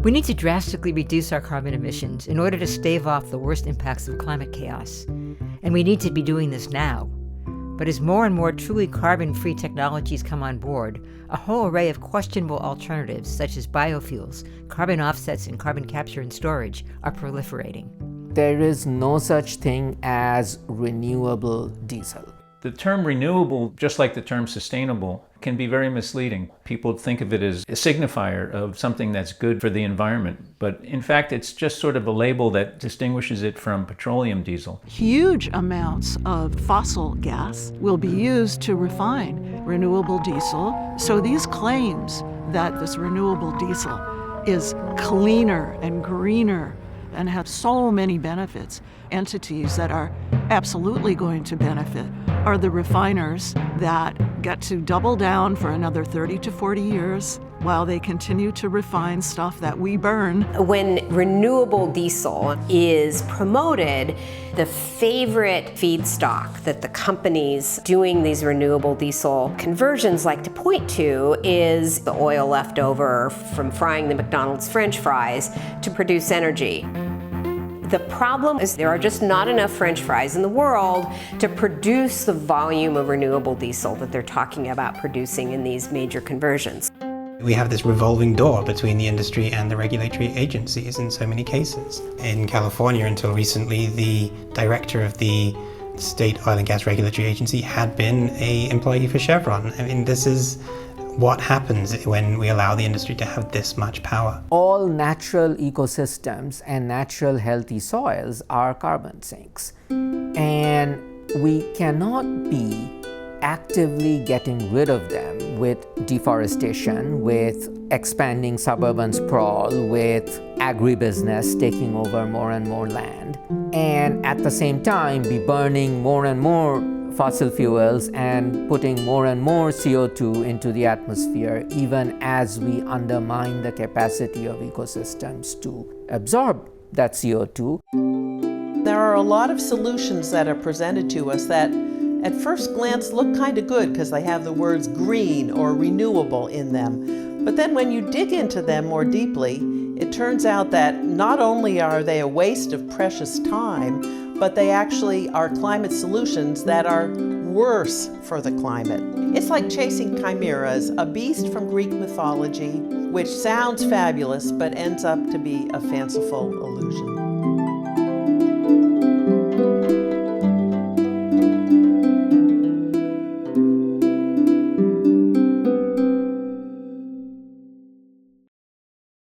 We need to drastically reduce our carbon emissions in order to stave off the worst impacts of climate chaos. And we need to be doing this now. But as more and more truly carbon-free technologies come on board, a whole array of questionable alternatives, such as biofuels, carbon offsets, and carbon capture and storage, are proliferating. There is no such thing as renewable diesel. The term renewable, just like the term sustainable, can be very misleading. People think of it as a signifier of something that's good for the environment, but in fact it's just sort of a label that distinguishes it from petroleum diesel. Huge amounts of fossil gas will be used to refine renewable diesel. So these claims that this renewable diesel is cleaner and greener and have so many benefits, entities that are absolutely going to benefit are the refiners that get to double down for another 30 to 40 years while they continue to refine stuff that we burn. When renewable diesel is promoted, the favorite feedstock that the companies doing these renewable diesel conversions like to point to is the oil left over from frying the McDonald's French fries to produce energy. The problem is there are just not enough French fries in the world to produce the volume of renewable diesel that they're talking about producing in these major conversions. We have this revolving door between the industry and the regulatory agencies in so many cases. In California, until recently, the director of the State Oil and Gas Regulatory Agency had been an employee for Chevron. I mean, this is what happens when we allow the industry to have this much power. All natural ecosystems and natural healthy soils are carbon sinks. And we cannot be actively getting rid of them with deforestation, with expanding suburban sprawl, with agribusiness taking over more and more land, and at the same time be burning more and more fossil fuels and putting more and more CO2 into the atmosphere, even as we undermine the capacity of ecosystems to absorb that CO2. There are a lot of solutions that are presented to us that at first glance look kind of good because they have the words green or renewable in them. But then when you dig into them more deeply, it turns out that not only are they a waste of precious time, but they actually are climate solutions that are worse for the climate. It's like chasing chimeras, a beast from Greek mythology, which sounds fabulous but ends up to be a fanciful illusion.